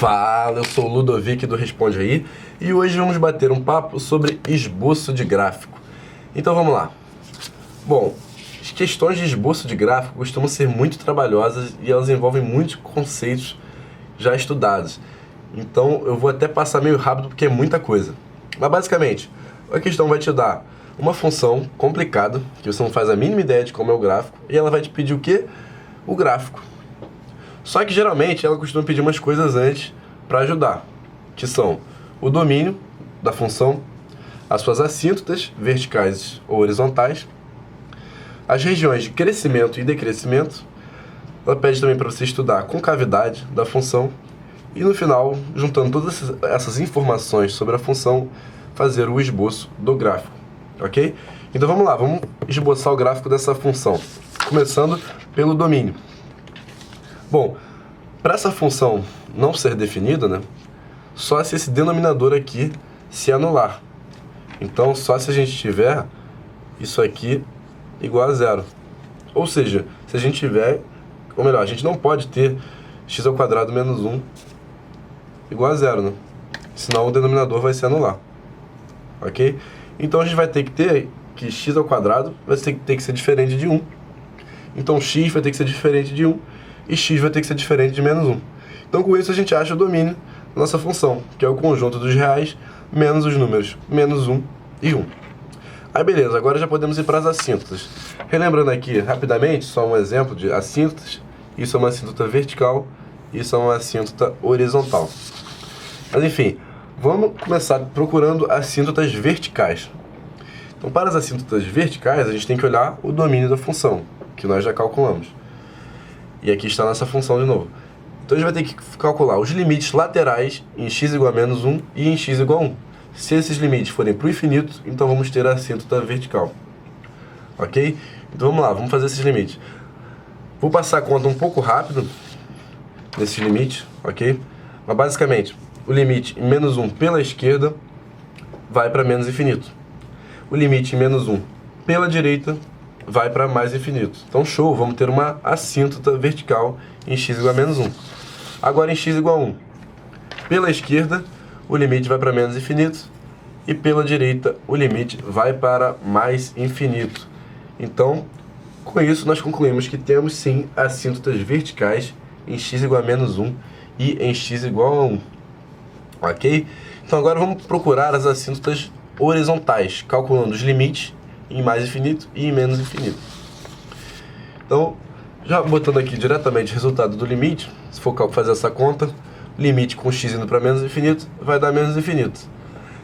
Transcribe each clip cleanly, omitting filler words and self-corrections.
Fala, eu sou o Ludovic do Responde Aí e hoje vamos bater um papo sobre esboço de gráfico. Então vamos lá. Bom, as questões de esboço de gráfico costumam ser muito trabalhosas e elas envolvem muitos conceitos já estudados. Então eu vou até passar meio rápido porque é muita coisa. Mas basicamente, a questão vai te dar uma função complicada, que você não faz a mínima ideia de como é o gráfico, e ela vai te pedir o quê? O gráfico. Só que geralmente ela costuma pedir umas coisas antes para ajudar, que são o domínio da função, as suas assíntotas verticais ou horizontais, as regiões de crescimento e decrescimento. Ela pede também para você estudar a concavidade da função e no final, juntando todas essas informações sobre a função, fazer o esboço do gráfico, ok? Então vamos lá, vamos esboçar o gráfico dessa função, começando pelo domínio. Bom, para essa função não ser definida, né, só se esse denominador aqui se anular. Então, só se a gente tiver isso aqui igual a zero. Ou seja, se a gente tiver, ou melhor, a gente não pode ter x ao quadrado menos 1 igual a zero, né? Senão o denominador vai se anular. Ok? Então, a gente vai ter que ter que x ao quadrado vai ter que ser diferente de 1. Então, x vai ter que ser diferente de 1. E x vai ter que ser diferente de menos 1. Então, com isso, a gente acha o domínio da nossa função, que é o conjunto dos reais menos os números menos 1 e 1. Aí, beleza, agora já podemos ir para as assíntotas. Relembrando aqui, rapidamente, só um exemplo de assíntotas. Isso é uma assíntota vertical, isso é uma assíntota horizontal. Mas, enfim, vamos começar procurando assíntotas verticais. Então, para as assíntotas verticais, a gente tem que olhar o domínio da função, que nós já calculamos. E aqui está a nossa função de novo. Então a gente vai ter que calcular os limites laterais em x igual a menos 1 e em x igual a 1. Se esses limites forem para o infinito, então vamos ter a assíntota vertical. Ok? Então vamos lá, vamos fazer esses limites. Vou passar a conta um pouco rápido desses limites, ok? Mas basicamente, o limite em menos 1 pela esquerda vai para menos infinito. O limite em menos 1 pela direita vai para mais infinito. Então, show, vamos ter uma assíntota vertical em x igual a menos 1. Agora, em x igual a 1, pela esquerda, o limite vai para menos infinito, e pela direita, o limite vai para mais infinito. Então, com isso, nós concluímos que temos, sim, assíntotas verticais em x igual a menos 1 e em x igual a 1. Ok? Então, agora vamos procurar as assíntotas horizontais, calculando os limites em mais infinito e em menos infinito. Então, já botando aqui diretamente o resultado do limite, se for fazer essa conta, o limite com x indo para menos infinito vai dar menos infinito.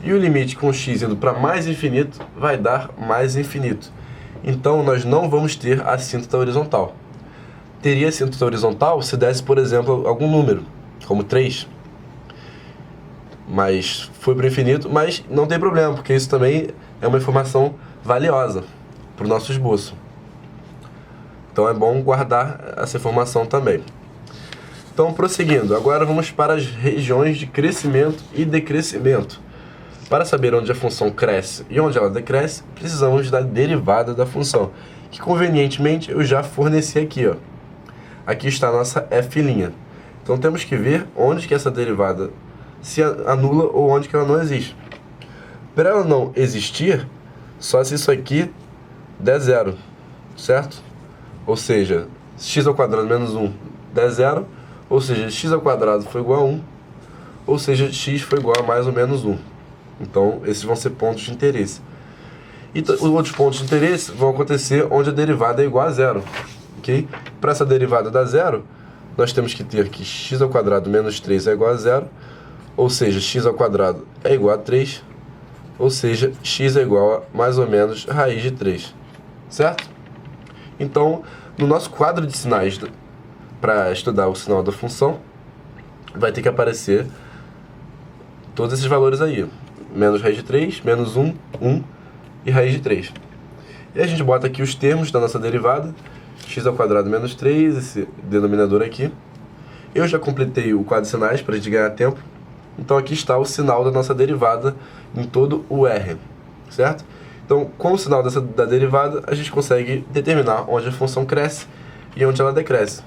E o limite com x indo para mais infinito vai dar mais infinito. Então, nós não vamos ter assíntota horizontal. Teria assíntota horizontal se desse, por exemplo, algum número, como 3. Mas foi para o infinito, mas não tem problema, porque isso também é uma informação valiosa para o nosso esboço. Então é bom guardar essa informação também. Então, prosseguindo, agora vamos para as regiões de crescimento e decrescimento. Para saber onde a função cresce e onde ela decresce, precisamos da derivada da função, que convenientemente eu já forneci aqui, ó. Aqui está a nossa f'. Então temos que ver onde que essa derivada se anula ou onde que ela não existe. Para ela não existir, só se isso aqui der zero, certo? Ou seja, x ao quadrado menos 1 der zero, ou seja, x ao quadrado foi igual a 1, ou seja, x foi igual a mais ou menos 1. Então, esses vão ser pontos de interesse. E os outros pontos de interesse vão acontecer onde a derivada é igual a zero, ok? Para essa derivada dar zero, nós temos que ter que x ao quadrado menos 3 é igual a zero, ou seja, x ao quadrado é igual a 3, ou seja, x é igual a mais ou menos raiz de 3, certo? Então, no nosso quadro de sinais, para estudar o sinal da função, vai ter que aparecer todos esses valores aí. Menos raiz de 3, menos 1, 1 e raiz de 3. E a gente bota aqui os termos da nossa derivada, x ao quadrado menos 3, esse denominador aqui. Eu já completei o quadro de sinais para a gente ganhar tempo. Então aqui está o sinal da nossa derivada em todo o R, certo? Então, com o sinal da derivada, a gente consegue determinar onde a função cresce e onde ela decresce.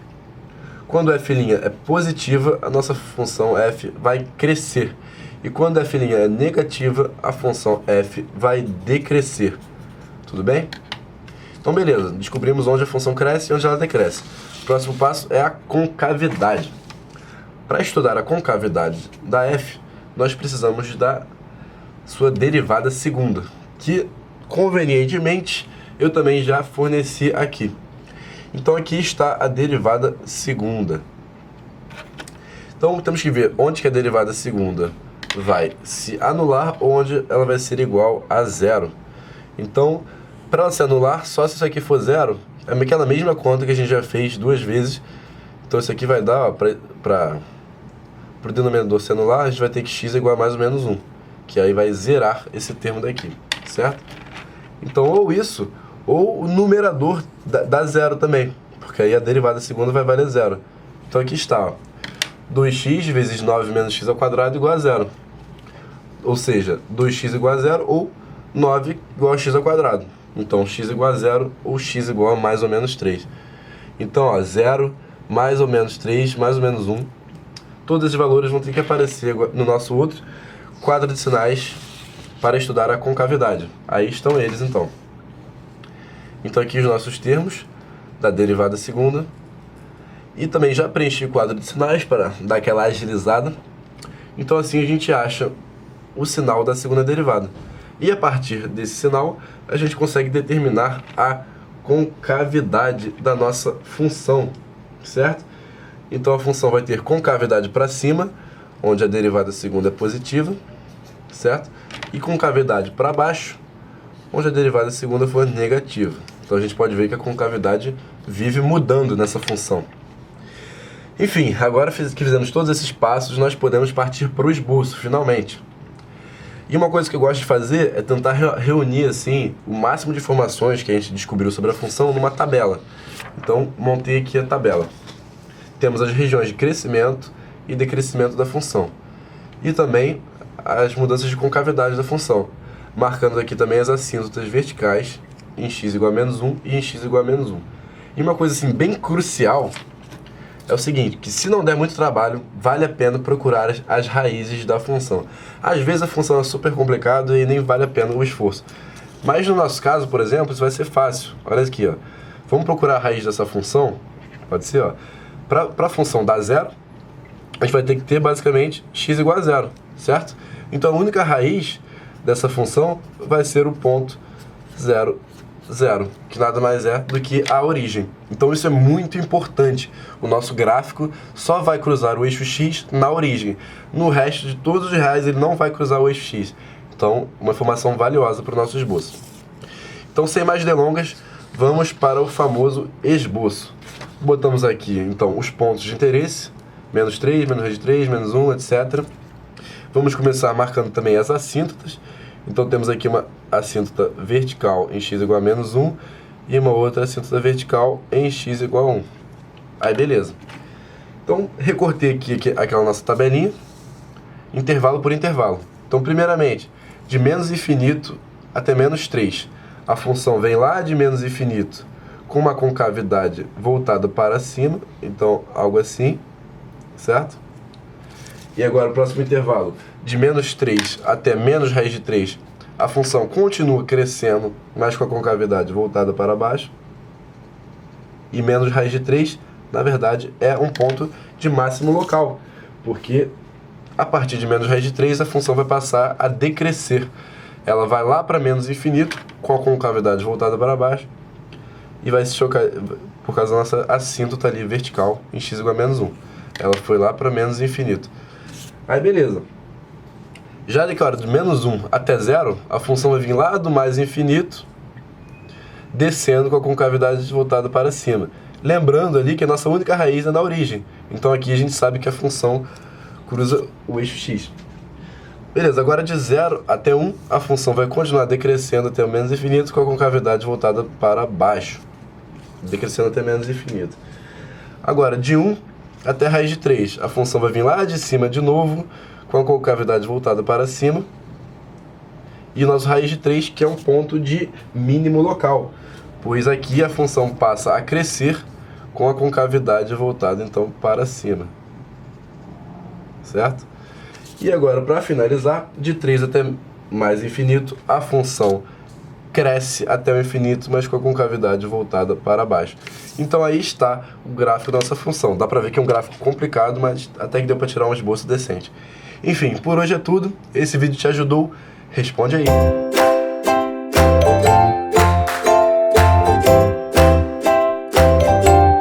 Quando f' é positiva, a nossa função f vai crescer. E quando f' é negativa, a função f vai decrescer. Tudo bem? Então, beleza. Descobrimos onde a função cresce e onde ela decresce. O próximo passo é a concavidade. Para estudar a concavidade da f, nós precisamos da sua derivada segunda, que, convenientemente, eu também já forneci aqui. Então, aqui está a derivada segunda. Então, temos que ver onde que a derivada segunda vai se anular ou onde ela vai ser igual a zero. Então, para ela se anular, só se isso aqui for zero, é aquela mesma conta que a gente já fez duas vezes. Então, isso aqui vai dar, para o denominador se anular, a gente vai ter que x é igual a mais ou menos 1, que aí vai zerar esse termo daqui, certo? Então, ou isso, ou o numerador dá zero também, porque aí a derivada segunda vai valer zero. Então, aqui está, ó, 2x vezes 9 menos x ao quadrado igual a zero. Ou seja, 2x igual a zero ou 9 igual a x ao quadrado. Então, x igual a zero ou x igual a mais ou menos 3. Então, ó, 0, mais ou menos 3, mais ou menos 1. Todos esses valores vão ter que aparecer no nosso outro quadro de sinais para estudar a concavidade. Aí estão eles, então. Então, aqui os nossos termos da derivada segunda. E também já preenchi o quadro de sinais para dar aquela agilizada. Então, assim a gente acha o sinal da segunda derivada. E a partir desse sinal, a gente consegue determinar a concavidade da nossa função, certo? Então, a função vai ter concavidade para cima, onde a derivada segunda é positiva, certo? E concavidade para baixo, onde a derivada segunda for negativa. Então, a gente pode ver que a concavidade vive mudando nessa função. Enfim, agora que fizemos todos esses passos, nós podemos partir para o esboço, finalmente. E uma coisa que eu gosto de fazer é tentar reunir assim, o máximo de informações que a gente descobriu sobre a função numa tabela. Então, montei aqui a tabela. Temos as regiões de crescimento e decrescimento da função. E também as mudanças de concavidade da função. Marcando aqui também as assíntotas verticais em x igual a menos 1 e em x igual a menos 1. E uma coisa assim bem crucial é o seguinte, que se não der muito trabalho, vale a pena procurar as raízes da função. Às vezes a função é super complicada e nem vale a pena o esforço. Mas no nosso caso, por exemplo, isso vai ser fácil. Olha aqui, ó. Vamos procurar a raiz dessa função. Pode ser, ó. Para a função dar zero, a gente vai ter que ter basicamente x igual a zero, certo? Então a única raiz dessa função vai ser o ponto 0, 0, que nada mais é do que a origem. Então isso é muito importante. O nosso gráfico só vai cruzar o eixo x na origem. No resto de todos os reais ele não vai cruzar o eixo x. Então, uma informação valiosa para o nosso esboço. Então, sem mais delongas, vamos para o famoso esboço. Botamos aqui, então, os pontos de interesse, menos 3, menos raiz de 3, menos 1, etc. Vamos começar marcando também as assíntotas. Então, temos aqui uma assíntota vertical em x igual a menos 1 e uma outra assíntota vertical em x igual a 1. Aí, beleza. Então, recortei aqui aquela nossa tabelinha, intervalo por intervalo. Então, primeiramente, de menos infinito até menos 3. A função vem lá de menos infinito com uma concavidade voltada para cima, então algo assim, certo? E agora o próximo intervalo, de menos 3 até menos raiz de 3, a função continua crescendo, mas com a concavidade voltada para baixo. E menos raiz de 3, na verdade, é um ponto de máximo local, porque a partir de menos raiz de 3 a função vai passar a decrescer. Ela vai lá para menos infinito, com a concavidade voltada para baixo, e vai se chocar por causa da nossa assíntota ali vertical em x igual a menos 1. Ela foi lá para menos infinito. Aí beleza. Já de hora de menos 1 até 0, a função vai vir lá do mais infinito, descendo com a concavidade voltada para cima. Lembrando ali que a nossa única raiz é na origem. Então aqui a gente sabe que a função cruza o eixo x. Beleza, agora de 0 até 1, a função vai continuar decrescendo até o menos infinito com a concavidade voltada para baixo. Decrescendo até menos infinito. Agora, de 1 até a raiz de 3, a função vai vir lá de cima de novo, com a concavidade voltada para cima. E o nosso raiz de 3, que é um ponto de mínimo local, pois aqui a função passa a crescer com a concavidade voltada então para cima, certo? E agora, para finalizar, de 3 até mais infinito, a função cresce até o infinito, mas com a concavidade voltada para baixo. Então aí está o gráfico da nossa função. Dá para ver que é um gráfico complicado, mas até que deu para tirar um esboço decente. Enfim, por hoje é tudo. Esse vídeo te ajudou? Responde aí.